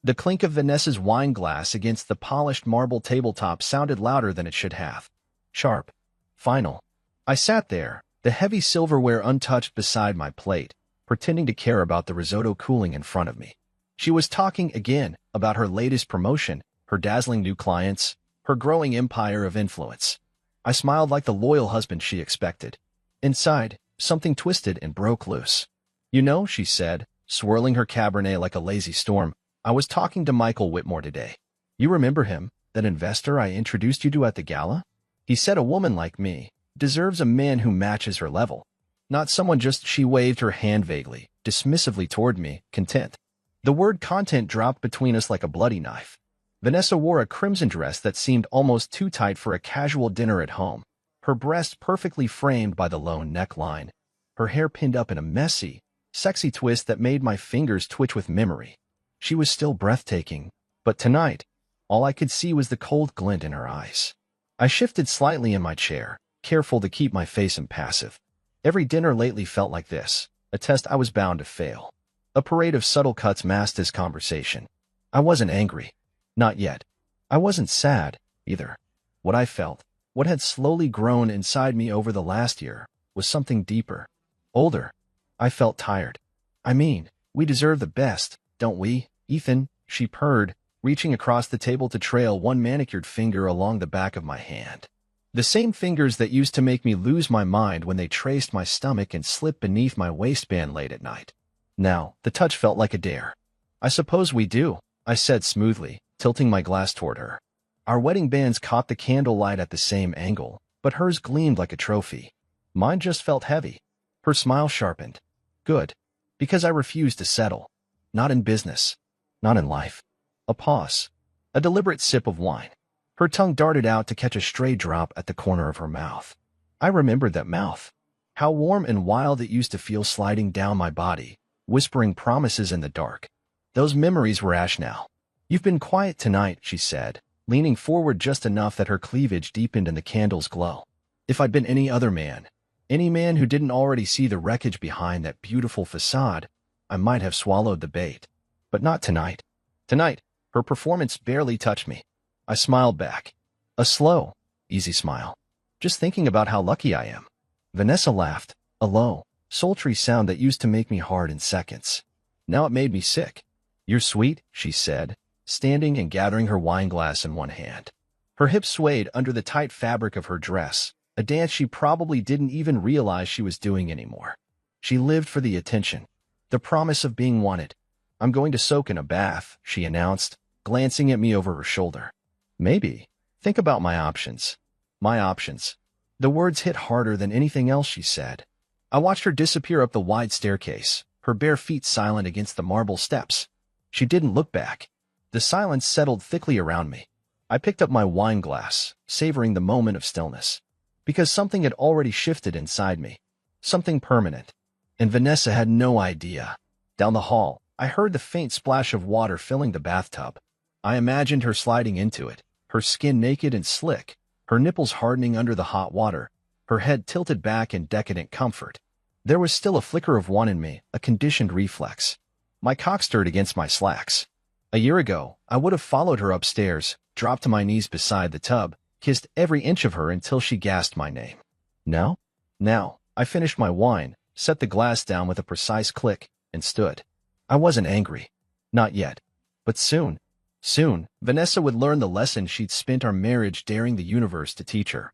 The clink of Vanessa's wine glass against the polished marble tabletop sounded louder than it should have. Sharp. Final. I sat there, the heavy silverware untouched beside my plate, pretending to care about the risotto cooling in front of me. She was talking again about her latest promotion, her dazzling new clients, her growing empire of influence. I smiled like the loyal husband she expected. Inside, something twisted and broke loose. You know, she said, swirling her Cabernet like a lazy storm, I was talking to Michael Whitmore today. You remember him, that investor I introduced you to at the gala? He said a woman like me deserves a man who matches her level. Not someone just. She waved her hand vaguely, dismissively toward me, content. The word content dropped between us like a bloody knife. Vanessa wore a crimson dress that seemed almost too tight for a casual dinner at home, her breast perfectly framed by the low neckline, her hair pinned up in a messy, sexy twist that made my fingers twitch with memory. She was still breathtaking, but tonight, all I could see was the cold glint in her eyes. I shifted slightly in my chair, careful to keep my face impassive. Every dinner lately felt like this, a test I was bound to fail. A parade of subtle cuts masked this conversation. I wasn't angry. Not yet. I wasn't sad, either. What I felt, what had slowly grown inside me over the last year, was something deeper. Older. I felt tired. I mean, we deserve the best, don't we, Ethan? She purred, reaching across the table to trail one manicured finger along the back of my hand. The same fingers that used to make me lose my mind when they traced my stomach and slipped beneath my waistband late at night. Now, the touch felt like a dare. I suppose we do, I said smoothly, tilting my glass toward her. Our wedding bands caught the candlelight at the same angle, but hers gleamed like a trophy. Mine just felt heavy. Her smile sharpened. Good. Because I refused to settle. Not in business. Not in life. A pause. A deliberate sip of wine. Her tongue darted out to catch a stray drop at the corner of her mouth. I remembered that mouth. How warm and wild it used to feel sliding down my body, whispering promises in the dark. Those memories were ash now. You've been quiet tonight, she said, leaning forward just enough that her cleavage deepened in the candle's glow. If I'd been any other man, any man who didn't already see the wreckage behind that beautiful facade, I might have swallowed the bait. But not tonight. Tonight, her performance barely touched me. I smiled back. A slow, easy smile. Just thinking about how lucky I am. Vanessa laughed, a low, sultry sound that used to make me hard in seconds. Now it made me sick. You're sweet, she said, standing and gathering her wine glass in one hand. Her hips swayed under the tight fabric of her dress, a dance she probably didn't even realize she was doing anymore. She lived for the attention, the promise of being wanted. I'm going to soak in a bath, she announced, glancing at me over her shoulder. Maybe. Think about my options. My options. The words hit harder than anything else she said. I watched her disappear up the wide staircase, her bare feet silent against the marble steps. She didn't look back. The silence settled thickly around me. I picked up my wine glass, savoring the moment of stillness. Because something had already shifted inside me. Something permanent. And Vanessa had no idea. Down the hall, I heard the faint splash of water filling the bathtub. I imagined her sliding into it, her skin naked and slick, her nipples hardening under the hot water, her head tilted back in decadent comfort. There was still a flicker of one in me, a conditioned reflex. My cock stirred against my slacks. A year ago, I would have followed her upstairs, dropped to my knees beside the tub, kissed every inch of her until she gasped my name. Now? Now, I finished my wine, set the glass down with a precise click, and stood. I wasn't angry. Not yet. But soon. Soon, Vanessa would learn the lesson she'd spent our marriage daring the universe to teach her.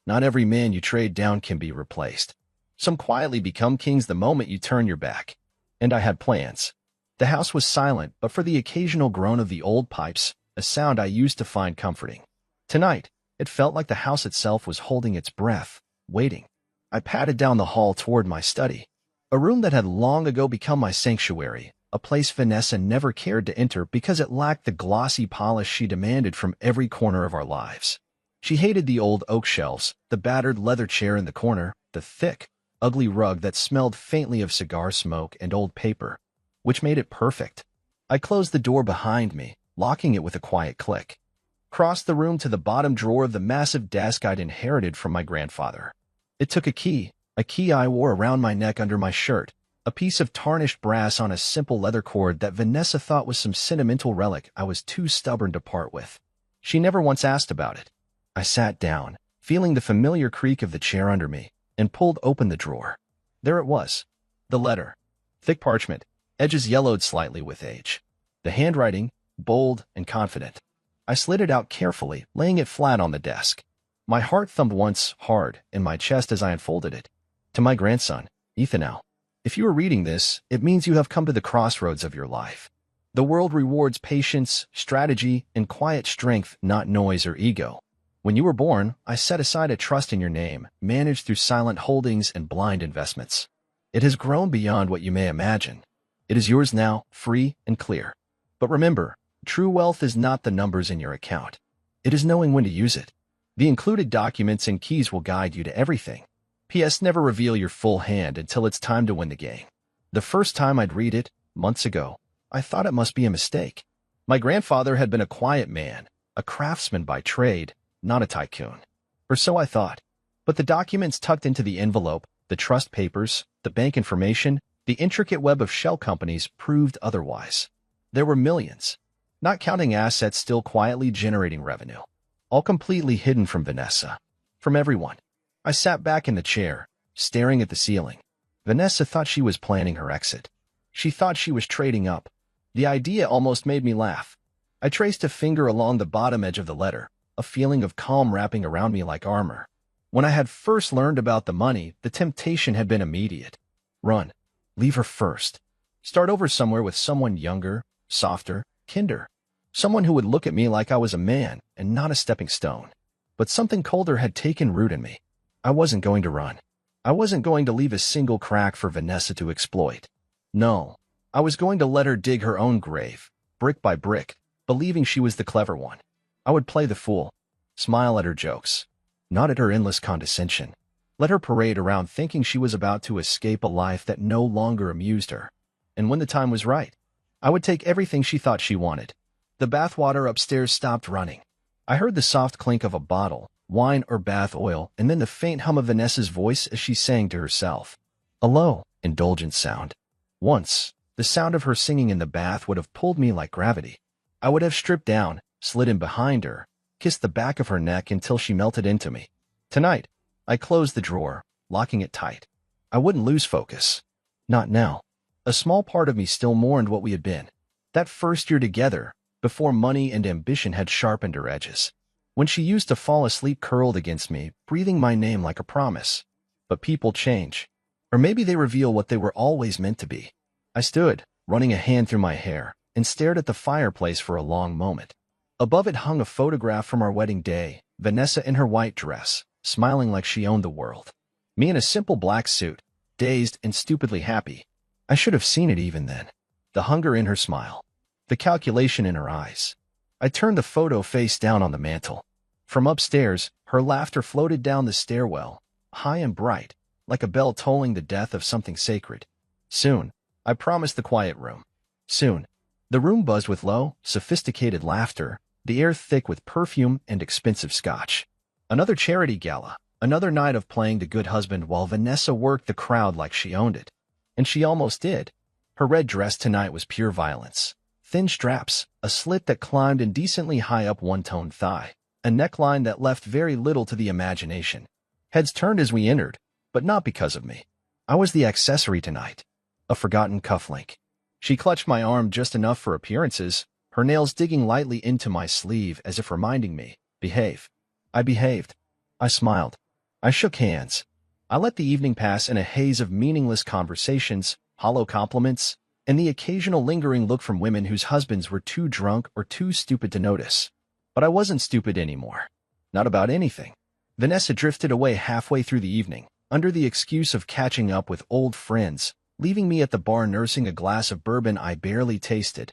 Not every man you trade down can be replaced. Some quietly become kings the moment you turn your back. And I had plans. The house was silent, but for the occasional groan of the old pipes, a sound I used to find comforting. Tonight, it felt like the house itself was holding its breath, waiting. I padded down the hall toward my study, a room that had long ago become my sanctuary, a place Vanessa never cared to enter because it lacked the glossy polish she demanded from every corner of our lives. She hated the old oak shelves, the battered leather chair in the corner, the thick, ugly rug that smelled faintly of cigar smoke and old paper, which made it perfect. I closed the door behind me, locking it with a quiet click. Crossed the room to the bottom drawer of the massive desk I'd inherited from my grandfather. It took a key I wore around my neck under my shirt, A piece of tarnished brass on a simple leather cord that Vanessa thought was some sentimental relic I was too stubborn to part with. She never once asked about it. I sat down, feeling the familiar creak of the chair under me, and pulled open the drawer. There it was. The letter. Thick parchment, edges yellowed slightly with age. The handwriting, bold and confident. I slid it out carefully, laying it flat on the desk. My heart thumped once hard in my chest as I unfolded it. To my grandson, Ethan L. If you are reading this, it means you have come to the crossroads of your life. The world rewards patience, strategy, and quiet strength, not noise or ego. When you were born, I set aside a trust in your name, managed through silent holdings and blind investments. It has grown beyond what you may imagine. It is yours now, free and clear. But remember, true wealth is not the numbers in your account. It is knowing when to use it. The included documents and keys will guide you to everything. P.S. Never reveal your full hand until it's time to win the game. The first time I'd read it, months ago, I thought it must be a mistake. My grandfather had been a quiet man, a craftsman by trade, not a tycoon. Or so I thought. But the documents tucked into the envelope, the trust papers, the bank information, the intricate web of shell companies proved otherwise. There were millions, not counting assets still quietly generating revenue, all completely hidden from Vanessa, from everyone. I sat back in the chair, staring at the ceiling. Vanessa thought she was planning her exit. She thought she was trading up. The idea almost made me laugh. I traced a finger along the bottom edge of the letter, a feeling of calm wrapping around me like armor. When I had first learned about the money, the temptation had been immediate. Run. Leave her first. Start over somewhere with someone younger, softer, kinder. Someone who would look at me like I was a man and not a stepping stone. But something colder had taken root in me. I wasn't going to run. I wasn't going to leave a single crack for Vanessa to exploit. No, I was going to let her dig her own grave, brick by brick, believing she was the clever one. I would play the fool, smile at her jokes, not at her endless condescension. Let her parade around thinking she was about to escape a life that no longer amused her. And when the time was right, I would take everything she thought she wanted. The bathwater upstairs stopped running. I heard the soft clink of a bottle, wine or bath oil, and then the faint hum of Vanessa's voice as she sang to herself. A low, indulgent sound. Once, the sound of her singing in the bath would have pulled me like gravity. I would have stripped down, slid in behind her, kissed the back of her neck until she melted into me. Tonight, I closed the drawer, locking it tight. I wouldn't lose focus. Not now. A small part of me still mourned what we had been. That first year together, before money and ambition had sharpened her edges. When she used to fall asleep curled against me, breathing my name like a promise. But people change. Or maybe they reveal what they were always meant to be. I stood, running a hand through my hair, and stared at the fireplace for a long moment. Above it hung a photograph from our wedding day, Vanessa in her white dress, smiling like she owned the world. Me in a simple black suit, dazed and stupidly happy. I should have seen it even then. The hunger in her smile. The calculation in her eyes. I turned the photo face down on the mantel. From upstairs, her laughter floated down the stairwell, high and bright, like a bell tolling the death of something sacred. Soon, I promised the quiet room. Soon. The room buzzed with low, sophisticated laughter, the air thick with perfume and expensive scotch. Another charity gala, another night of playing the good husband while Vanessa worked the crowd like she owned it. And she almost did. Her red dress tonight was pure violence. Thin straps, a slit that climbed indecently high up one-toned thigh, a neckline that left very little to the imagination. Heads turned as we entered, but not because of me. I was the accessory tonight, a forgotten cufflink. She clutched my arm just enough for appearances, her nails digging lightly into my sleeve as if reminding me, behave. I behaved. I smiled. I shook hands. I let the evening pass in a haze of meaningless conversations, hollow compliments, and the occasional lingering look from women whose husbands were too drunk or too stupid to notice. But I wasn't stupid anymore. Not about anything. Vanessa drifted away halfway through the evening, under the excuse of catching up with old friends, leaving me at the bar nursing a glass of bourbon I barely tasted.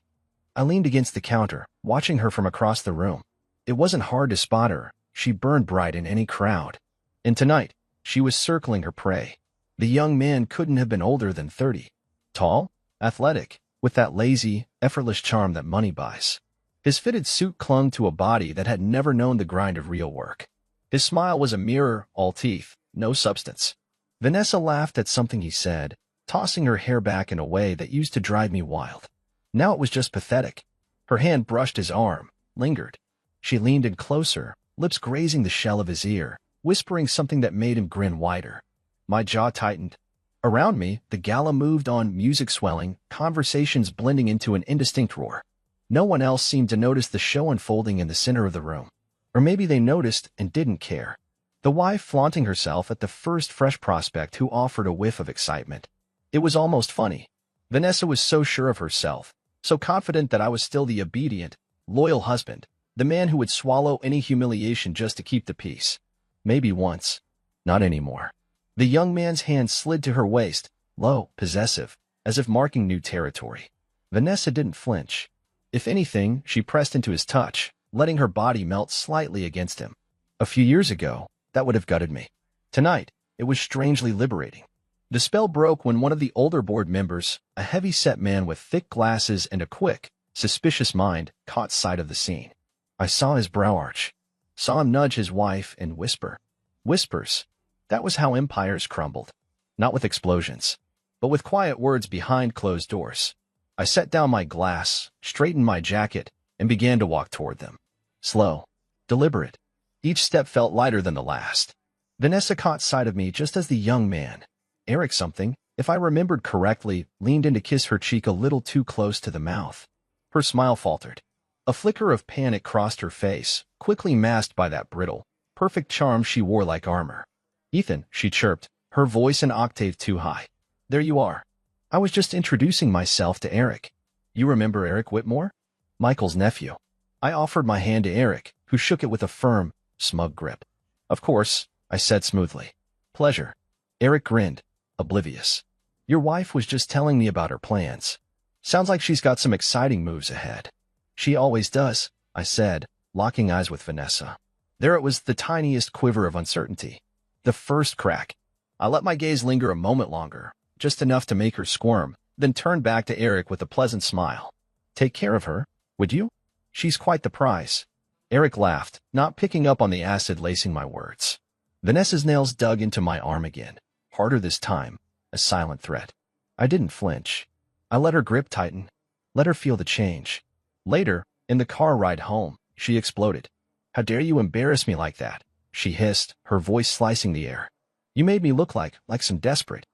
I leaned against the counter, watching her from across the room. It wasn't hard to spot her. She burned bright in any crowd. And tonight, she was circling her prey. The young man couldn't have been older than 30. Tall, athletic, with that lazy, effortless charm that money buys. His fitted suit clung to a body that had never known the grind of real work. His smile was a mirror, all teeth, no substance. Vanessa laughed at something he said, tossing her hair back in a way that used to drive me wild. Now it was just pathetic. Her hand brushed his arm, lingered. She leaned in closer, lips grazing the shell of his ear, whispering something that made him grin wider. My jaw tightened. Around me, the gala moved on, music swelling, conversations blending into an indistinct roar. No one else seemed to notice the show unfolding in the center of the room. Or maybe they noticed and didn't care. The wife flaunting herself at the first fresh prospect who offered a whiff of excitement. It was almost funny. Vanessa was so sure of herself, so confident that I was still the obedient, loyal husband, the man who would swallow any humiliation just to keep the peace. Maybe once. Not anymore. The young man's hand slid to her waist, low, possessive, as if marking new territory. Vanessa didn't flinch. If anything, she pressed into his touch, letting her body melt slightly against him. A few years ago, that would have gutted me. Tonight, it was strangely liberating. The spell broke when one of the older board members, a heavy-set man with thick glasses and a quick, suspicious mind, caught sight of the scene. I saw his brow arch, saw him nudge his wife and whisper. Whispers. That was how empires crumbled. Not with explosions, but with quiet words behind closed doors. I set down my glass, straightened my jacket, and began to walk toward them. Slow, deliberate. Each step felt lighter than the last. Vanessa caught sight of me just as the young man, Eric something, if I remembered correctly, leaned in to kiss her cheek a little too close to the mouth. Her smile faltered. A flicker of panic crossed her face, quickly masked by that brittle, perfect charm she wore like armor. Ethan, she chirped, her voice an octave too high. There you are. I was just introducing myself to Eric. You remember Eric Whitmore? Michael's nephew. I offered my hand to Eric, who shook it with a firm, smug grip. Of course, I said smoothly. Pleasure. Eric grinned, oblivious. Your wife was just telling me about her plans. Sounds like she's got some exciting moves ahead. She always does, I said, locking eyes with Vanessa. There it was, the tiniest quiver of uncertainty. The first crack. I let my gaze linger a moment longer, just enough to make her squirm, then turned back to Eric with a pleasant smile. Take care of her, would you? She's quite the prize. Eric laughed, not picking up on the acid lacing my words. Vanessa's nails dug into my arm again, harder this time, a silent threat. I didn't flinch. I let her grip tighten, let her feel the change. Later, in the car ride home, she exploded. How dare you embarrass me like that? She hissed, her voice slicing the air. You made me look like some desperate.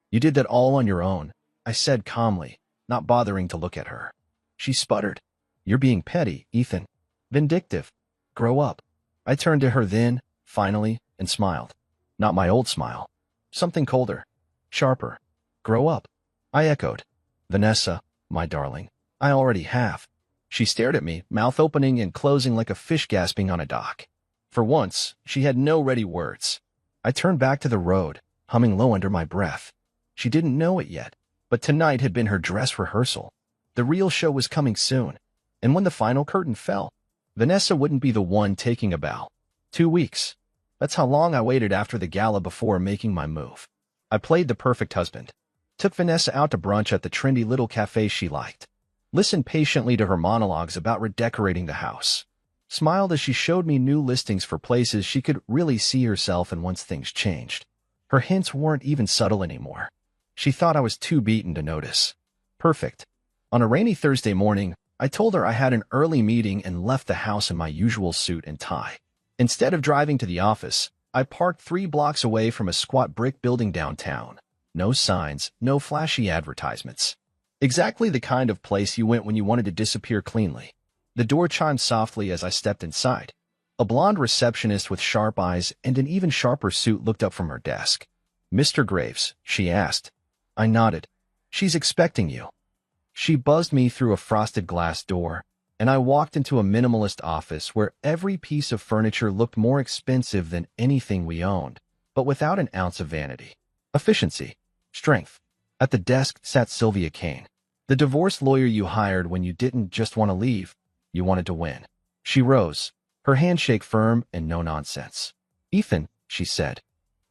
You did that all on your own, I said calmly, not bothering to look at her. She sputtered. You're being petty, Ethan. Vindictive. Grow up. I turned to her then, finally, and smiled. Not my old smile. Something colder. Sharper. Grow up. I echoed. Vanessa, my darling, I already have. She stared at me, mouth opening and closing like a fish gasping on a dock. For once, she had no ready words. I turned back to the road, humming low under my breath. She didn't know it yet, but tonight had been her dress rehearsal. The real show was coming soon, and when the final curtain fell, Vanessa wouldn't be the one taking a bow. 2 weeks. That's how long I waited after the gala before making my move. I played the perfect husband. Took Vanessa out to brunch at the trendy little cafe she liked. Listened patiently to her monologues about redecorating the house. Smiled as she showed me new listings for places she could really see herself in once things changed. Her hints weren't even subtle anymore. She thought I was too beaten to notice. Perfect. On a rainy Thursday morning, I told her I had an early meeting and left the house in my usual suit and tie. Instead of driving to the office, I parked 3 blocks away from a squat brick building downtown. No signs, no flashy advertisements. Exactly the kind of place you went when you wanted to disappear cleanly. The door chimed softly as I stepped inside. A blonde receptionist with sharp eyes and an even sharper suit looked up from her desk. Mr. Graves, she asked. I nodded. She's expecting you. She buzzed me through a frosted glass door, and I walked into a minimalist office where every piece of furniture looked more expensive than anything we owned, but without an ounce of vanity. Efficiency. Strength. At the desk sat Sylvia Kane, the divorce lawyer you hired when you didn't just want to leave, you wanted to win. She rose, her handshake firm and no nonsense. Ethan, she said.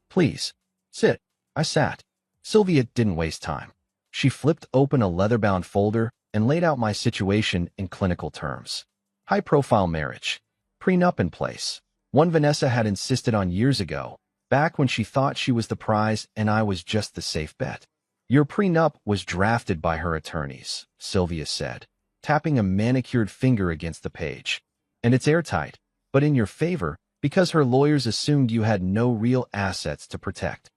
Please. Sit. I sat. Sylvia didn't waste time. She flipped open a leather-bound folder and laid out my situation in clinical terms. High-profile marriage. Prenup in place. One Vanessa had insisted on years ago, back when she thought she was the prize and I was just the safe bet. Your prenup was drafted by her attorneys, Sylvia said, tapping a manicured finger against the page. And it's airtight, but in your favor, because her lawyers assumed you had no real assets to protect.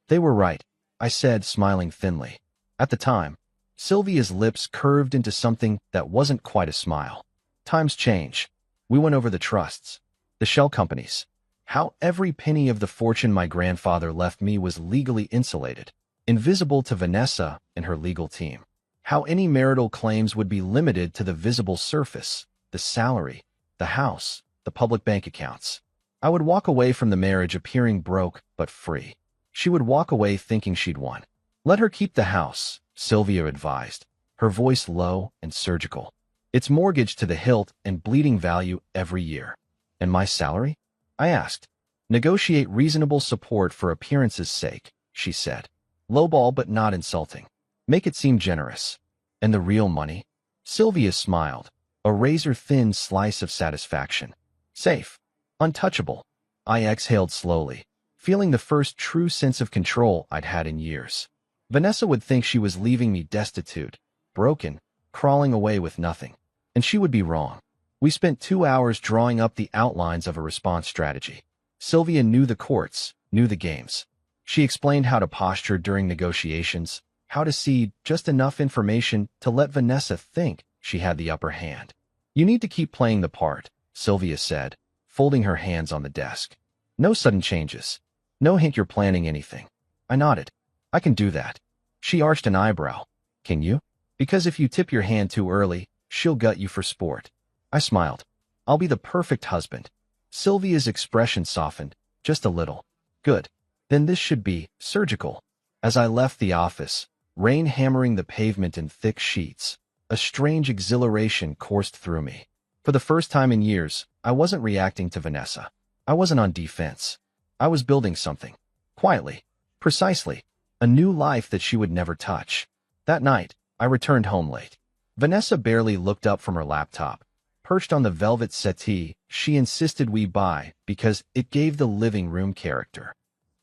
They were right, I said, smiling thinly. At the time, Sylvia's lips curved into something that wasn't quite a smile. Times change. We went over the trusts, the shell companies, how every penny of the fortune my grandfather left me was legally insulated, invisible to Vanessa and her legal team. How any marital claims would be limited to the visible surface, the salary, the house, the public bank accounts. I would walk away from the marriage appearing broke but free. She would walk away thinking she'd won. Let her keep the house, Sylvia advised, her voice low and surgical. It's mortgaged to the hilt and bleeding value every year. And my salary? I asked. Negotiate reasonable support for appearance's sake, she said. Lowball but not insulting. Make it seem generous. And the real money? Sylvia smiled, a razor-thin slice of satisfaction. Safe. Untouchable. I exhaled slowly, feeling the first true sense of control I'd had in years. Vanessa would think she was leaving me destitute, broken, crawling away with nothing. And she would be wrong. We spent 2 hours drawing up the outlines of a response strategy. Sylvia knew the courts, knew the games. She explained how to posture during negotiations, how to cede just enough information to let Vanessa think she had the upper hand. You need to keep playing the part, Sylvia said, folding her hands on the desk. No sudden changes. No hint you're planning anything. I nodded. I can do that. She arched an eyebrow. Can you? Because if you tip your hand too early, she'll gut you for sport. I smiled. I'll be the perfect husband. Sylvia's expression softened, just a little. Good. Then this should be surgical. As I left the office, rain hammering the pavement in thick sheets, a strange exhilaration coursed through me. For the first time in years, I wasn't reacting to Vanessa. I wasn't on defense. I was building something. Quietly. Precisely. A new life that she would never touch. That night, I returned home late. Vanessa barely looked up from her laptop. Perched on the velvet settee, she insisted we buy because it gave the living room character.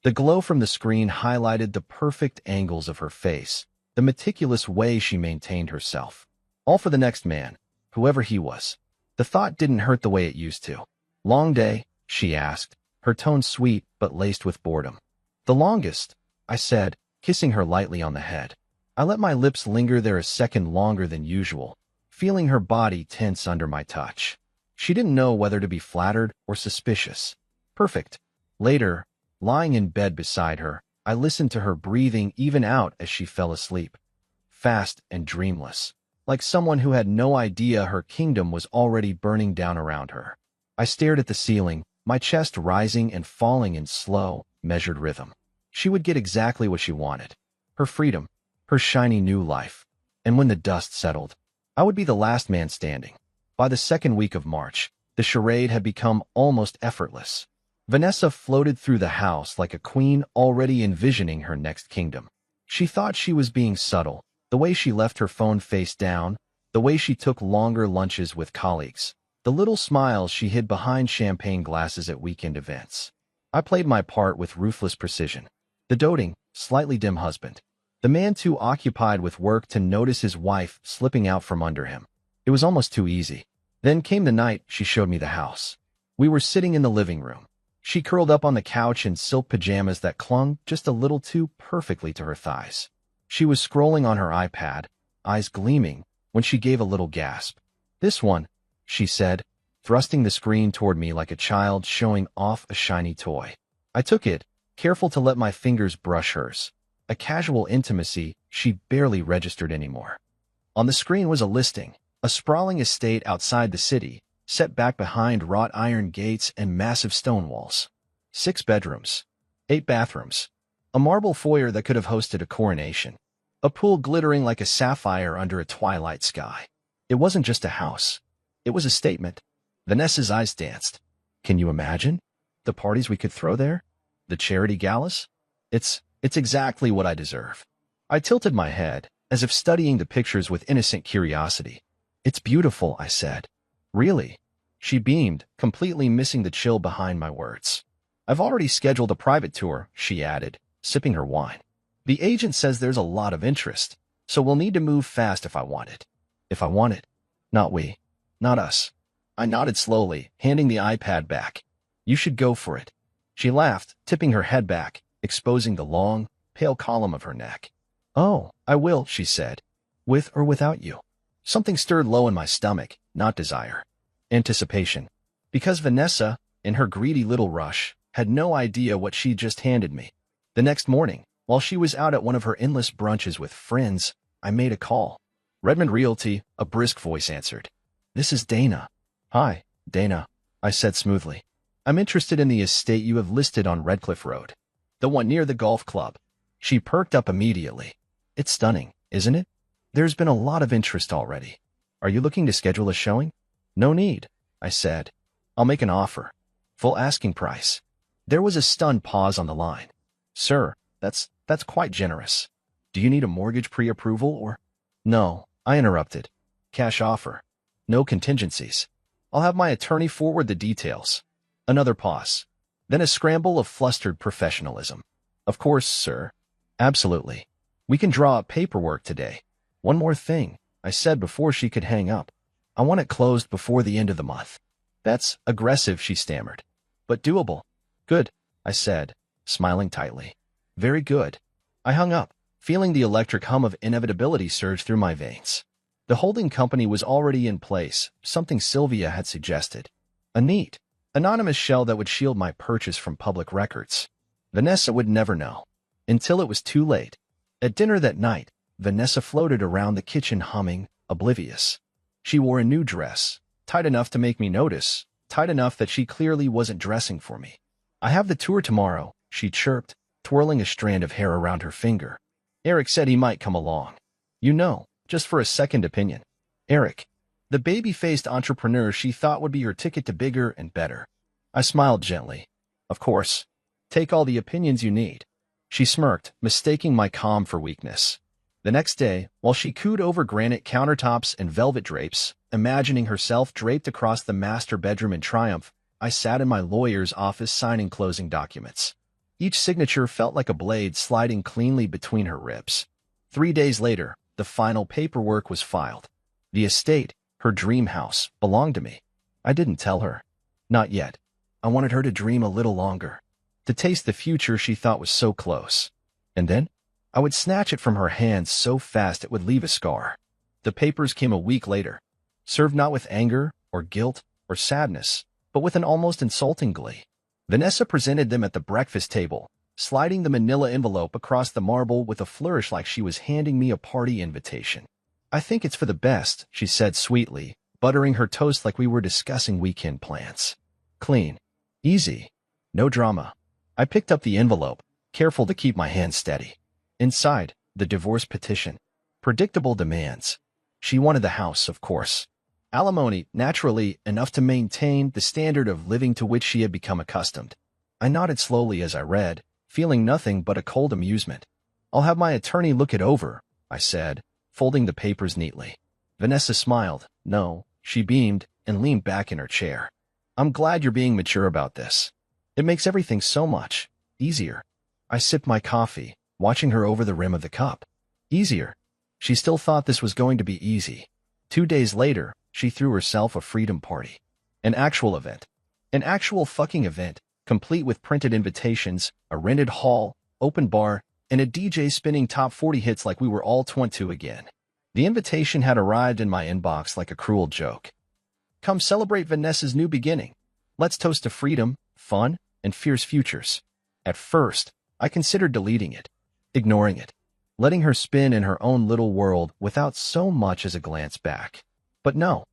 The glow from the screen highlighted the perfect angles of her face, the meticulous way she maintained herself. All for the next man, whoever he was. The thought didn't hurt the way it used to. Long day? She asked, her tone sweet but laced with boredom. The longest, I said, kissing her lightly on the head. I let my lips linger there a second longer than usual, feeling her body tense under my touch. She didn't know whether to be flattered or suspicious. Perfect. Later, lying in bed beside her, I listened to her breathing even out as she fell asleep. Fast and dreamless, like someone who had no idea her kingdom was already burning down around her. I stared at the ceiling, my chest rising and falling in slow, measured rhythm. She would get exactly what she wanted. Her freedom, her shiny new life. And when the dust settled, I would be the last man standing. By the second week of March, the charade had become almost effortless. Vanessa floated through the house like a queen already envisioning her next kingdom. She thought she was being subtle, the way she left her phone face down, the way she took longer lunches with colleagues, the little smiles she hid behind champagne glasses at weekend events. I played my part with ruthless precision. The doting, slightly dim husband. The man too occupied with work to notice his wife slipping out from under him. It was almost too easy. Then came the night she showed me the house. We were sitting in the living room. She curled up on the couch in silk pajamas that clung just a little too perfectly to her thighs. She was scrolling on her iPad, eyes gleaming, when she gave a little gasp. This one, she said, thrusting the screen toward me like a child showing off a shiny toy. I took it, careful to let my fingers brush hers. A casual intimacy she barely registered anymore. On the screen was a listing, a sprawling estate outside the city, set back behind wrought iron gates and massive stone walls. 6 bedrooms, 8 bathrooms, a marble foyer that could have hosted a coronation, a pool glittering like a sapphire under a twilight sky. It wasn't just a house. It was a statement. Vanessa's eyes danced. Can you imagine? The parties we could throw there? The charity galas? It's exactly what I deserve. I tilted my head, as if studying the pictures with innocent curiosity. It's beautiful, I said. Really? She beamed, completely missing the chill behind my words. I've already scheduled a private tour, she added, sipping her wine. The agent says there's a lot of interest, so we'll need to move fast if I want it. If I want it. Not we. Not us. I nodded slowly, handing the iPad back. You should go for it. She laughed, tipping her head back, exposing the long, pale column of her neck. Oh, I will, she said. With or without you. Something stirred low in my stomach, not desire. Anticipation. Because Vanessa, in her greedy little rush, had no idea what she'd just handed me. The next morning, while she was out at one of her endless brunches with friends, I made a call. Redmond Realty, a brisk voice answered. This is Dana. Hi, Dana, I said smoothly. I'm interested in the estate you have listed on Redcliffe Road. The one near the golf club. She perked up immediately. It's stunning, isn't it? There's been a lot of interest already. Are you looking to schedule a showing? No need, I said. I'll make an offer. Full asking price. There was a stunned pause on the line. Sir, that's quite generous. Do you need a mortgage pre-approval or? No, I interrupted. Cash offer. No contingencies. I'll have my attorney forward the details. Another pause. Then a scramble of flustered professionalism. Of course, sir. Absolutely. We can draw up paperwork today. One more thing, I said before she could hang up. I want it closed before the end of the month. That's aggressive, she stammered. But doable. Good, I said, smiling tightly. Very good. I hung up, feeling the electric hum of inevitability surge through my veins. The holding company was already in place, something Sylvia had suggested. A neat, anonymous shell that would shield my purchase from public records. Vanessa would never know. Until it was too late. At dinner that night, Vanessa floated around the kitchen humming, oblivious. She wore a new dress, tight enough to make me notice, tight enough that she clearly wasn't dressing for me. I have the tour tomorrow, she chirped, twirling a strand of hair around her finger. Eric said he might come along. You know, just for a second opinion. Eric, the baby-faced entrepreneur she thought would be her ticket to bigger and better. I smiled gently. Of course. Take all the opinions you need. She smirked, mistaking my calm for weakness. The next day, while she cooed over granite countertops and velvet drapes, imagining herself draped across the master bedroom in triumph, I sat in my lawyer's office signing closing documents. Each signature felt like a blade sliding cleanly between her ribs. 3 days later, the final paperwork was filed. The estate, her dream house, belonged to me. I didn't tell her. Not yet. I wanted her to dream a little longer. To taste the future she thought was so close. And then, I would snatch it from her hands so fast it would leave a scar. The papers came a week later, served not with anger, or guilt, or sadness, but with an almost insulting glee. Vanessa presented them at the breakfast table, sliding the manila envelope across the marble with a flourish like she was handing me a party invitation. I think it's for the best, she said sweetly, buttering her toast like we were discussing weekend plans. Clean. Easy. No drama. I picked up the envelope, careful to keep my hand steady. Inside, the divorce petition. Predictable demands. She wanted the house, of course. Alimony, naturally, enough to maintain the standard of living to which she had become accustomed. I nodded slowly as I read, feeling nothing but a cold amusement. I'll have my attorney look it over, I said, folding the papers neatly. Vanessa smiled. No, she beamed and leaned back in her chair. I'm glad you're being mature about this. It makes everything so much easier. I sipped my coffee, watching her over the rim of the cup. Easier. She still thought this was going to be easy. 2 days later, she threw herself a freedom party. An actual event. An actual fucking event, complete with printed invitations, a rented hall, open bar, and a DJ spinning top 40 hits like we were all 22 again. The invitation had arrived in my inbox like a cruel joke. Come celebrate Vanessa's new beginning. Let's toast to freedom, fun, and fierce futures. At first, I considered deleting it, ignoring it, letting her spin in her own little world without so much as a glance back. But no,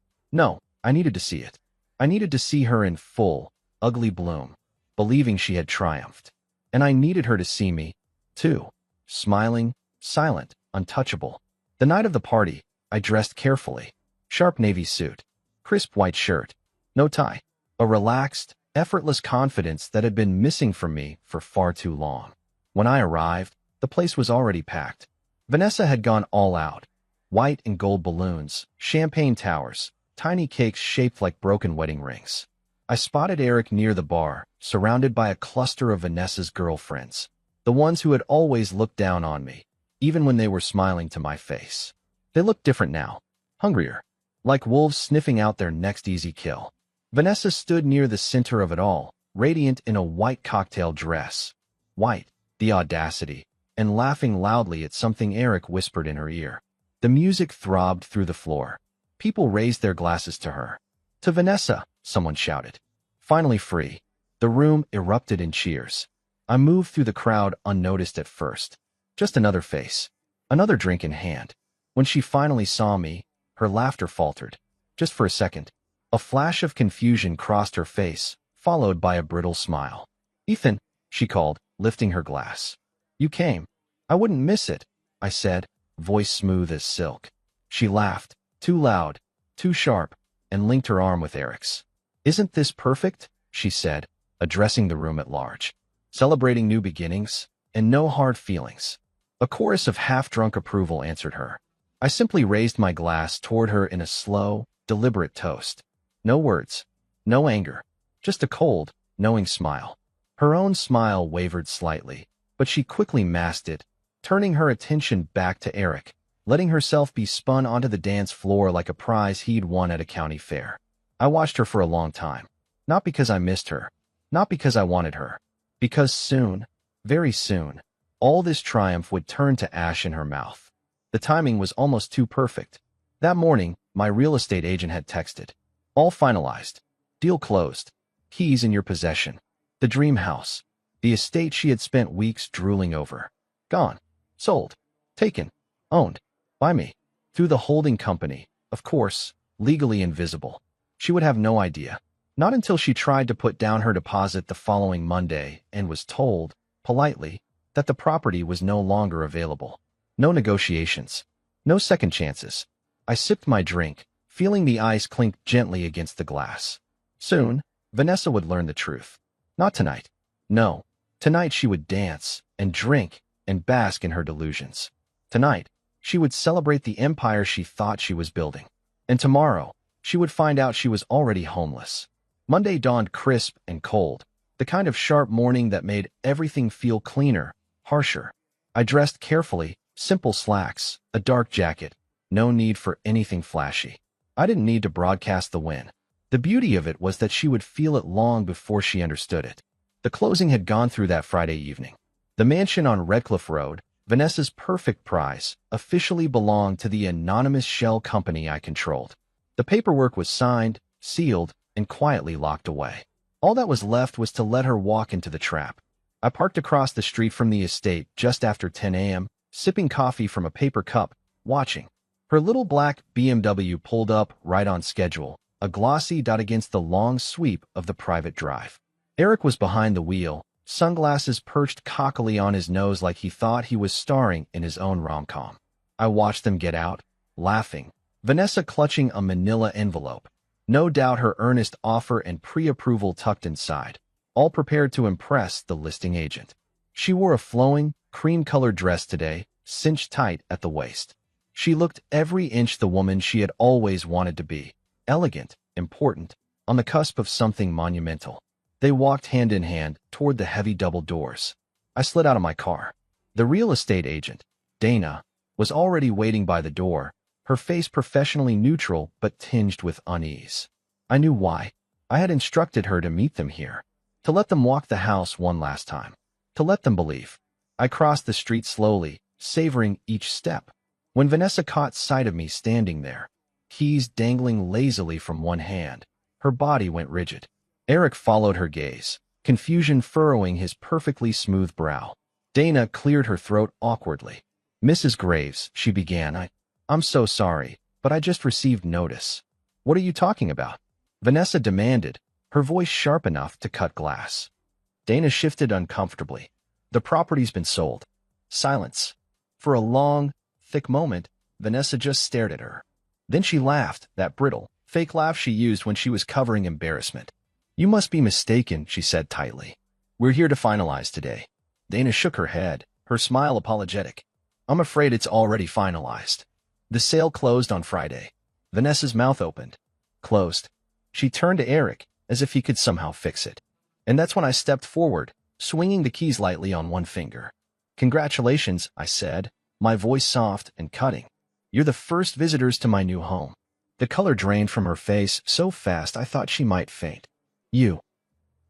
I needed to see it. I needed to see her in full, ugly bloom, believing she had triumphed. And I needed her to see me, too, smiling, silent, untouchable. The night of the party, I dressed carefully. Sharp navy suit, crisp white shirt, no tie, a relaxed, effortless confidence that had been missing from me for far too long. When I arrived, the place was already packed. Vanessa had gone all out. White and gold balloons, champagne towers, tiny cakes shaped like broken wedding rings. I spotted Eric near the bar, surrounded by a cluster of Vanessa's girlfriends. the ones who had always looked down on me, even when they were smiling to my face. They looked different now, hungrier, like wolves sniffing out their next easy kill. Vanessa stood near the center of it all, radiant in a white cocktail dress. White, the audacity, and laughing loudly at something Eric whispered in her ear. The music throbbed through the floor. People raised their glasses to her. "To Vanessa," someone shouted. Finally free. The room erupted in cheers. I moved through the crowd unnoticed at first. Just another face. Another drink in hand. When she finally saw me, her laughter faltered. Just for a second. A flash of confusion crossed her face, followed by a brittle smile. "Ethan," she called, lifting her glass. "You came. I wouldn't miss it," I said, voice smooth as silk. She laughed, too loud, too sharp, and linked her arm with Eric's. "Isn't this perfect?" she said, addressing the room at large. "Celebrating new beginnings, and no hard feelings." A chorus of half-drunk approval answered her. I simply raised my glass toward her in a slow, deliberate toast. No words, no anger, just a cold, knowing smile. Her own smile wavered slightly, but she quickly masked it, turning her attention back to Eric, letting herself be spun onto the dance floor like a prize he'd won at a county fair. I watched her for a long time, not because I missed her, not because I wanted her, because soon, very soon, all this triumph would turn to ash in her mouth. The timing was almost too perfect. That morning, my real estate agent had texted. "All finalized. Deal closed. Keys in your possession. The dream house. The estate she had spent weeks drooling over. Gone. Sold. Taken. Owned. By me. Through the holding company, of course, legally invisible. She would have no idea. Not until she tried to put down her deposit the following Monday and was told, politely, that the property was no longer available. No negotiations. No second chances. I sipped my drink, feeling the ice clink gently against the glass. Soon, Vanessa would learn the truth. Not tonight. No. Tonight she would dance, and drink, and bask in her delusions. Tonight, she would celebrate the empire she thought she was building. And tomorrow, she would find out she was already homeless. Monday dawned crisp and cold, the kind of sharp morning that made everything feel cleaner, harsher. I dressed carefully, simple slacks, a dark jacket, no need for anything flashy. I didn't need to broadcast the win. The beauty of it was that she would feel it long before she understood it. The closing had gone through that Friday evening. The mansion on Redcliffe Road, Vanessa's perfect prize, officially belonged to the anonymous shell company I controlled. The paperwork was signed, sealed, and quietly locked away. All that was left was to let her walk into the trap. I parked across the street from the estate just after 10 a.m., sipping coffee from a paper cup, watching. Her little black BMW pulled up right on schedule, a glossy dot against the long sweep of the private drive. Eric was behind the wheel, sunglasses perched cockily on his nose like he thought he was starring in his own rom-com. I watched them get out, laughing, Vanessa clutching a manila envelope. No doubt her earnest offer and pre-approval tucked inside, all prepared to impress the listing agent. She wore a flowing, cream-colored dress today, cinched tight at the waist. She looked every inch the woman she had always wanted to be, elegant, important, on the cusp of something monumental. They walked hand in hand toward the heavy double doors. I slid out of my car. The real estate agent, Dana, was already waiting by the door, her face professionally neutral but tinged with unease. I knew why. I had instructed her to meet them here, to let them walk the house one last time, to let them believe. I crossed the street slowly, savoring each step. When Vanessa caught sight of me standing there, keys dangling lazily from one hand, her body went rigid. Eric followed her gaze, confusion furrowing his perfectly smooth brow. Dana cleared her throat awkwardly. "Mrs. Graves," she began, I'm so sorry, but I just received notice." "What are you talking about?" Vanessa demanded, her voice sharp enough to cut glass. Dana shifted uncomfortably. "The property's been sold." Silence. For a long, thick moment, Vanessa just stared at her. Then she laughed, that brittle, fake laugh she used when she was covering embarrassment. "You must be mistaken," she said tightly. "We're here to finalize today." Dana shook her head, her smile apologetic. "I'm afraid it's already finalized. The sale closed on Friday." Vanessa's mouth opened. Closed. She turned to Eric, as if he could somehow fix it. And that's when I stepped forward, swinging the keys lightly on one finger. Congratulations, I said, my voice soft and cutting. You're the first visitors to my new home. The color drained from her face so fast I thought she might faint. You.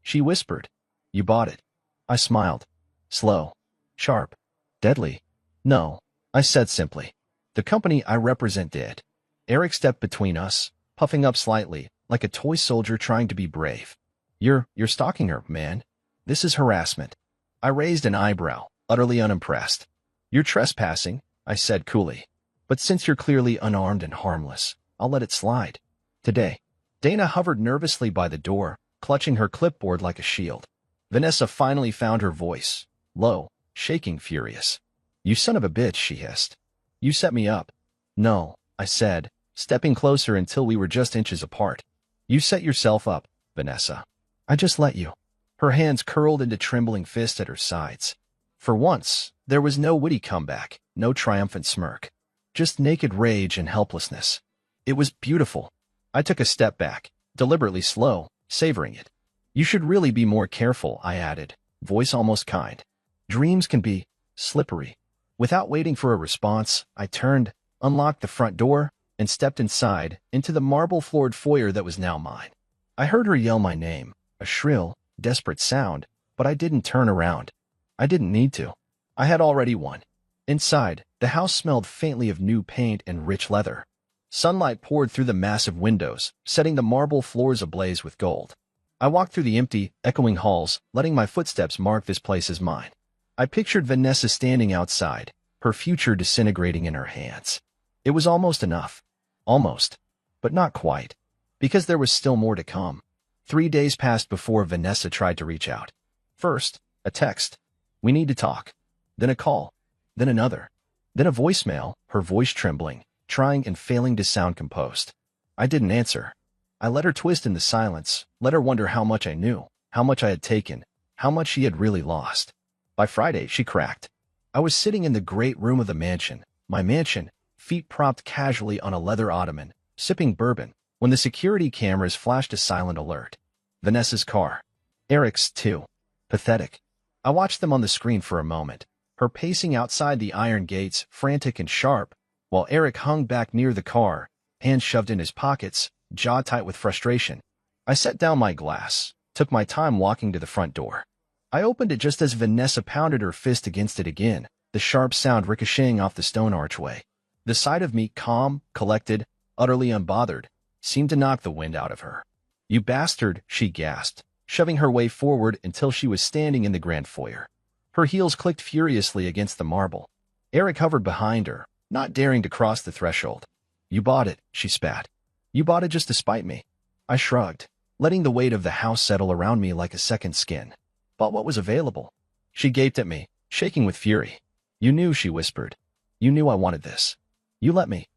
She whispered. You bought it. I smiled. Slow. Sharp. Deadly. No, I said simply. The company I represent did. Eric stepped between us, puffing up slightly, like a toy soldier trying to be brave. You're stalking her, man. This is harassment. I raised an eyebrow, utterly unimpressed. You're trespassing, I said coolly. But since you're clearly unarmed and harmless, I'll let it slide. Today. Dana hovered nervously by the door, clutching her clipboard like a shield. Vanessa finally found her voice, low, shaking furious. You son of a bitch, she hissed. You set me up. No, I said, stepping closer until we were just inches apart. You set yourself up, Vanessa. I just let you. Her hands curled into trembling fists at her sides. For once, there was no witty comeback, no triumphant smirk. Just naked rage and helplessness. It was beautiful. I took a step back, deliberately slow, savoring it. You should really be more careful, I added, voice almost kind. Dreams can be slippery. Without waiting for a response, I turned, unlocked the front door, and stepped inside, into the marble-floored foyer that was now mine. I heard her yell my name, a shrill, desperate sound, but I didn't turn around. I didn't need to. I had already won. Inside, the house smelled faintly of new paint and rich leather. Sunlight poured through the massive windows, setting the marble floors ablaze with gold. I walked through the empty, echoing halls, letting my footsteps mark this place as mine. I pictured Vanessa standing outside, her future disintegrating in her hands. It was almost enough. Almost. But not quite. Because there was still more to come. 3 days passed before Vanessa tried to reach out. First, a text. We need to talk. Then a call. Then another. Then a voicemail, her voice trembling, trying and failing to sound composed. I didn't answer. I let her twist in the silence, let her wonder how much I knew, how much I had taken, how much she had really lost. By Friday, she cracked. I was sitting in the great room of the mansion, my mansion, feet propped casually on a leather ottoman, sipping bourbon, when the security cameras flashed a silent alert. Vanessa's car. Eric's, too. Pathetic. I watched them on the screen for a moment, her pacing outside the iron gates, frantic and sharp, while Eric hung back near the car, hands shoved in his pockets, jaw tight with frustration. I set down my glass, took my time walking to the front door. I opened it just as Vanessa pounded her fist against it again, the sharp sound ricocheting off the stone archway. The sight of me, calm, collected, utterly unbothered, seemed to knock the wind out of her. You bastard, she gasped, shoving her way forward until she was standing in the grand foyer. Her heels clicked furiously against the marble. Eric hovered behind her, not daring to cross the threshold. You bought it, she spat. You bought it just to spite me. I shrugged, letting the weight of the house settle around me like a second skin. Bought what was available. She gaped at me, shaking with fury. You knew, she whispered. You knew I wanted this. You let me.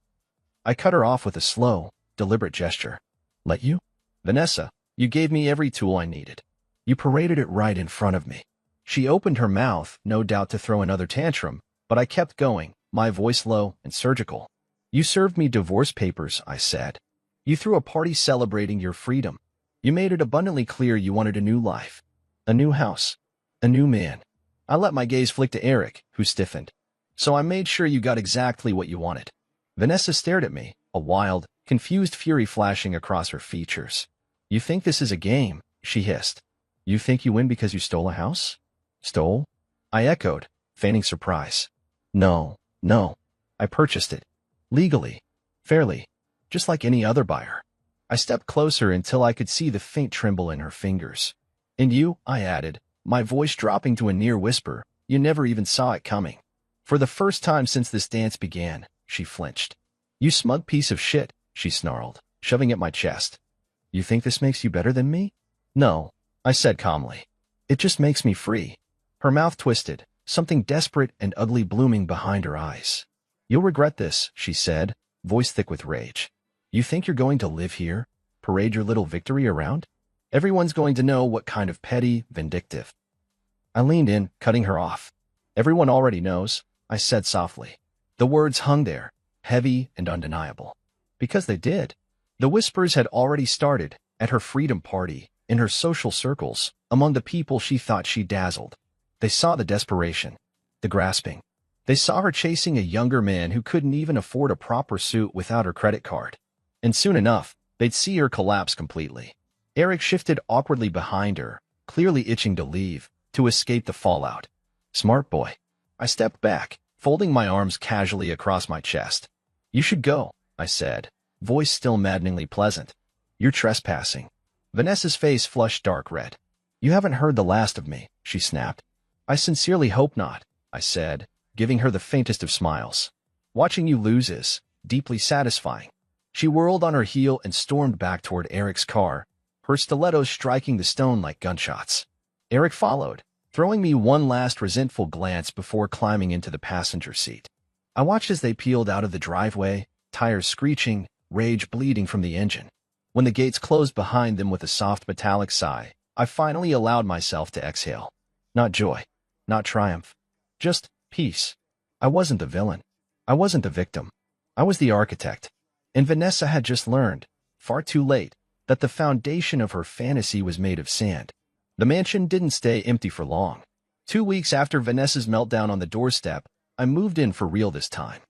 I cut her off with a slow, deliberate gesture. Let you? Vanessa, you gave me every tool I needed. You paraded it right in front of me. She opened her mouth, no doubt to throw another tantrum, but I kept going, my voice low and surgical. You served me divorce papers, I said. You threw a party celebrating your freedom. You made it abundantly clear you wanted a new life. A new house. A new man. I let my gaze flick to Eric, who stiffened. So I made sure you got exactly what you wanted. Vanessa stared at me, a wild, confused fury flashing across her features. You think this is a game, she hissed. You think you win because you stole a house? Stole? I echoed, feigning surprise. No. I purchased it. Legally. Fairly. Just like any other buyer. I stepped closer until I could see the faint tremble in her fingers. And you, I added, my voice dropping to a near whisper, you never even saw it coming. For the first time since this dance began, she flinched. You smug piece of shit, she snarled, shoving at my chest. You think this makes you better than me? No, I said calmly. It just makes me free. Her mouth twisted, something desperate and ugly blooming behind her eyes. You'll regret this, she said, voice thick with rage. You think you're going to live here? Parade your little victory around? Everyone's going to know what kind of petty, vindictive. I leaned in, cutting her off. Everyone already knows, I said softly. The words hung there, heavy and undeniable. Because they did. The whispers had already started, at her freedom party, in her social circles, among the people she thought she dazzled. They saw the desperation. the grasping. They saw her chasing a younger man who couldn't even afford a proper suit without her credit card. And soon enough, they'd see her collapse completely. Eric shifted awkwardly behind her, clearly itching to leave, to escape the fallout. Smart boy. I stepped back, folding my arms casually across my chest. You should go, I said, voice still maddeningly pleasant. You're trespassing. Vanessa's face flushed dark red. You haven't heard the last of me, she snapped. I sincerely hope not, I said, giving her the faintest of smiles. Watching you lose is deeply satisfying. She whirled on her heel and stormed back toward Eric's car, her stilettos striking the stone like gunshots. Eric followed, throwing me one last resentful glance before climbing into the passenger seat. I watched as they peeled out of the driveway, tires screeching, rage bleeding from the engine. When the gates closed behind them with a soft metallic sigh, I finally allowed myself to exhale. Not joy, not triumph, just peace. I wasn't the villain. I wasn't the victim. I was the architect. And Vanessa had just learned, far too late, that the foundation of her fantasy was made of sand. The mansion didn't stay empty for long. 2 weeks after Vanessa's meltdown on the doorstep, I moved in for real this time.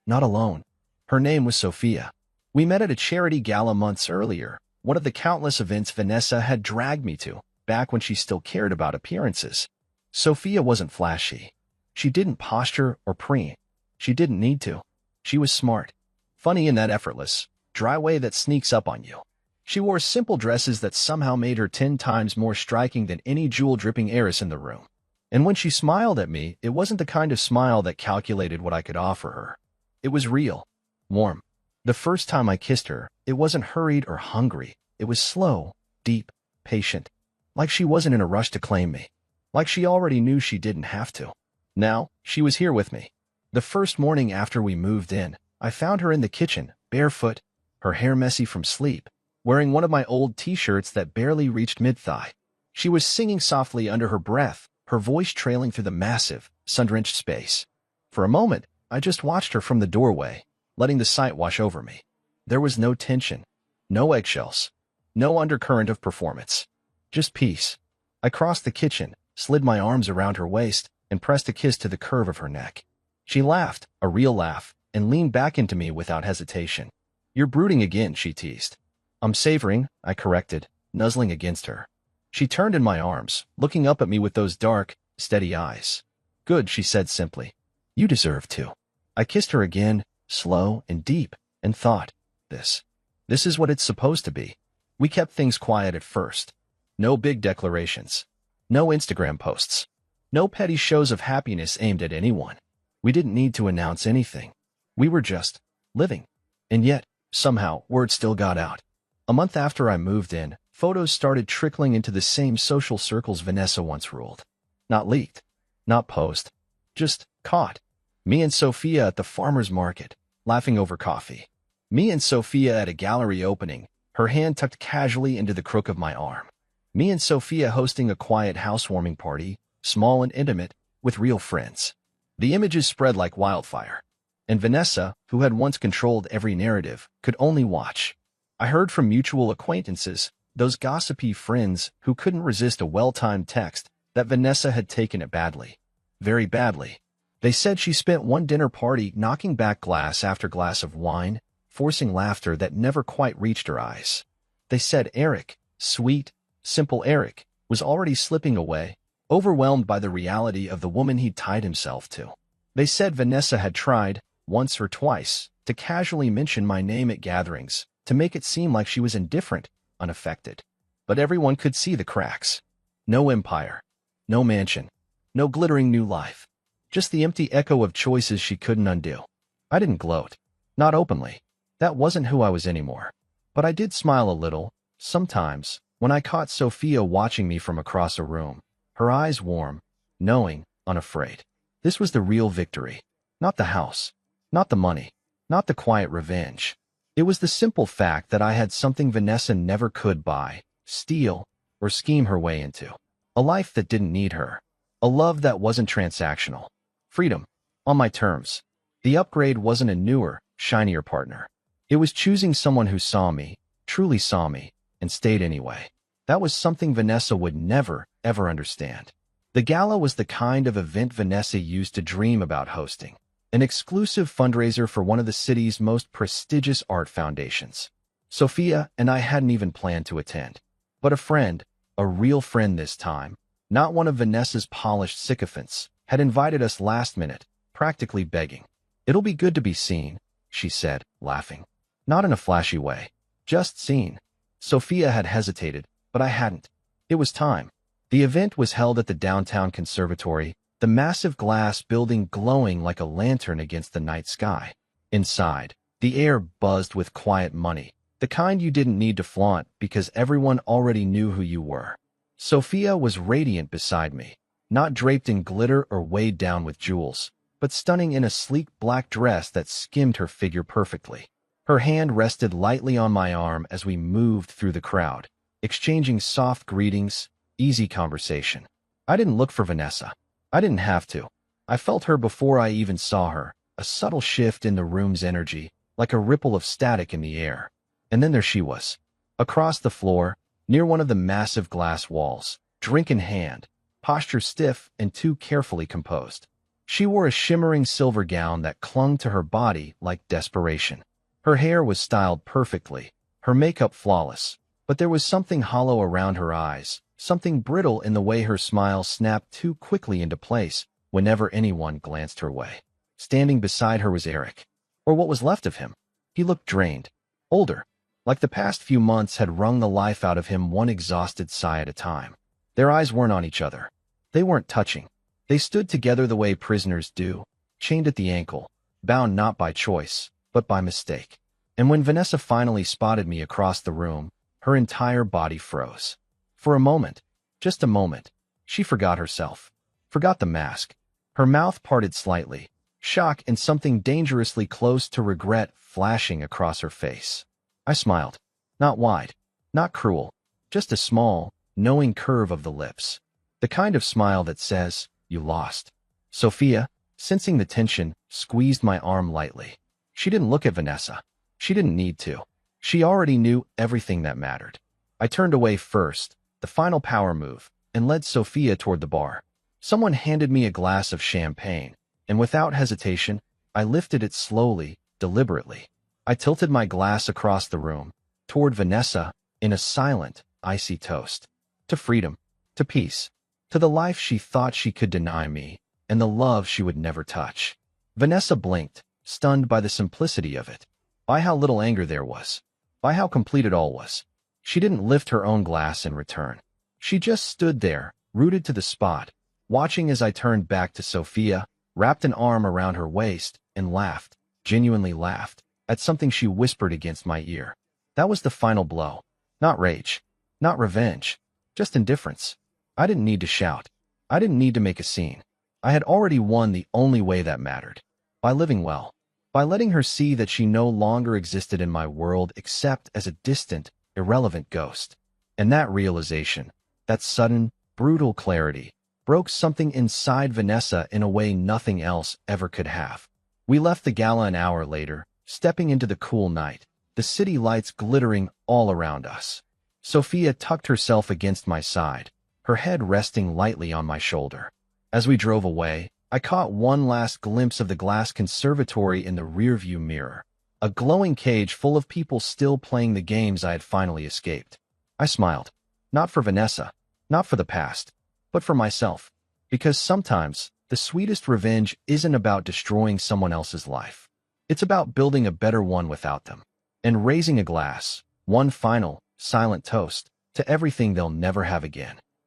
Not alone. Her name was Sophia. We met at a charity gala months earlier, one of the countless events Vanessa had dragged me to, back when she still cared about appearances. Sophia wasn't flashy. She didn't posture or preen. She didn't need to. She was smart. Funny in that effortless, dry way that sneaks up on you. She wore simple dresses that somehow made her 10 times more striking than any jewel-dripping heiress in the room. And when she smiled at me, it wasn't the kind of smile that calculated what I could offer her. It was real, warm. The first time I kissed her, it wasn't hurried or hungry. It was slow, deep, patient. Like she wasn't in a rush to claim me. Like she already knew she didn't have to. Now, she was here with me. The first morning after we moved in, I found her in the kitchen, barefoot, her hair messy from sleep, wearing one of my old t-shirts that barely reached mid-thigh. She was singing softly under her breath, her voice trailing through the massive, sun-drenched space. For a moment, I just watched her from the doorway, letting the sight wash over me. There was no tension, no eggshells, no undercurrent of performance. Just peace. I crossed the kitchen, slid my arms around her waist, and pressed a kiss to the curve of her neck. She laughed, a real laugh, and leaned back into me without hesitation. You're brooding again, she teased. I'm savoring, I corrected, nuzzling against her. She turned in my arms, looking up at me with those dark, steady eyes. Good, she said simply. You deserve to. I kissed her again, slow and deep, and thought, this is what it's supposed to be. We kept things quiet at first. No big declarations. No Instagram posts. No petty shows of happiness aimed at anyone. We didn't need to announce anything. We were just living. And yet, somehow, word still got out. A month after I moved in, photos started trickling into the same social circles Vanessa once ruled. Not leaked. Not posed. Just caught. Me and Sophia at the farmer's market, laughing over coffee. Me and Sophia at a gallery opening, her hand tucked casually into the crook of my arm. Me and Sophia hosting a quiet housewarming party, small and intimate, with real friends. The images spread like wildfire. And Vanessa, who had once controlled every narrative, could only watch. I heard from mutual acquaintances, those gossipy friends who couldn't resist a well-timed text, that Vanessa had taken it badly. Very badly. They said she spent one dinner party knocking back glass after glass of wine, forcing laughter that never quite reached her eyes. They said Eric, sweet, simple Eric, was already slipping away, overwhelmed by the reality of the woman he'd tied himself to. They said Vanessa had tried, once or twice, to casually mention my name at gatherings, to make it seem like she was indifferent, unaffected. But everyone could see the cracks. No empire. No mansion. No glittering new life. Just the empty echo of choices she couldn't undo. I didn't gloat. Not openly. That wasn't who I was anymore. But I did smile a little, sometimes, when I caught Sophia watching me from across a room, her eyes warm, knowing, unafraid. This was the real victory. Not the house. Not the money. Not the quiet revenge. It was the simple fact that I had something Vanessa never could buy, steal, or scheme her way into. A life that didn't need her. A love that wasn't transactional. Freedom. On my terms. The upgrade wasn't a newer, shinier partner. It was choosing someone who saw me, truly saw me, and stayed anyway. That was something Vanessa would never, ever understand. The gala was the kind of event Vanessa used to dream about hosting, an exclusive fundraiser for one of the city's most prestigious art foundations. Sophia and I hadn't even planned to attend. But a friend, a real friend this time, not one of Vanessa's polished sycophants, had invited us last minute, practically begging. "It'll be good to be seen," she said, laughing. Not in a flashy way. Just seen. Sophia had hesitated, but I hadn't. It was time. The event was held at the downtown conservatory, the massive glass building glowing like a lantern against the night sky. Inside, the air buzzed with quiet money, the kind you didn't need to flaunt because everyone already knew who you were. Sophia was radiant beside me, not draped in glitter or weighed down with jewels, but stunning in a sleek black dress that skimmed her figure perfectly. Her hand rested lightly on my arm as we moved through the crowd, exchanging soft greetings, easy conversation. I didn't look for Vanessa. I didn't have to. I felt her before I even saw her, a subtle shift in the room's energy, like a ripple of static in the air. And then there she was, across the floor, near one of the massive glass walls, drink in hand, posture stiff and too carefully composed. She wore a shimmering silver gown that clung to her body like desperation. Her hair was styled perfectly, her makeup flawless, but there was something hollow around her eyes, something brittle in the way her smile snapped too quickly into place whenever anyone glanced her way. Standing beside her was Eric, or what was left of him. He looked drained, older, like the past few months had wrung the life out of him one exhausted sigh at a time. Their eyes weren't on each other. They weren't touching. They stood together the way prisoners do, chained at the ankle, bound not by choice, but by mistake. And when Vanessa finally spotted me across the room, her entire body froze. For a moment, just a moment, she forgot herself, forgot the mask. Her mouth parted slightly, shock and something dangerously close to regret flashing across her face. I smiled. Not wide, not cruel, just a small, knowing curve of the lips. The kind of smile that says, "You lost." Sophia, sensing the tension, squeezed my arm lightly. She didn't look at Vanessa. She didn't need to. She already knew everything that mattered. I turned away first, the final power move, and led Sophia toward the bar. Someone handed me a glass of champagne, and without hesitation, I lifted it slowly, deliberately. I tilted my glass across the room, toward Vanessa, in a silent, icy toast. To freedom, to peace, to the life she thought she could deny me, and the love she would never touch. Vanessa blinked, stunned by the simplicity of it, by how little anger there was, by how complete it all was. She didn't lift her own glass in return. She just stood there, rooted to the spot, watching as I turned back to Sophia, wrapped an arm around her waist, and laughed, genuinely laughed, at something she whispered against my ear. That was the final blow. Not rage, not revenge, just indifference. I didn't need to shout. I didn't need to make a scene. I had already won the only way that mattered. By living well. By letting her see that she no longer existed in my world except as a distant, irrelevant ghost. And that realization, that sudden, brutal clarity, broke something inside Vanessa in a way nothing else ever could have. We left the gala an hour later, stepping into the cool night, the city lights glittering all around us. Sophia tucked herself against my side, her head resting lightly on my shoulder. As we drove away, I caught one last glimpse of the glass conservatory in the rearview mirror, a glowing cage full of people still playing the games I had finally escaped. I smiled. Not for Vanessa, not for the past, but for myself. Because sometimes, the sweetest revenge isn't about destroying someone else's life. It's about building a better one without them. And raising a glass, one final, silent toast, to everything they'll never have again.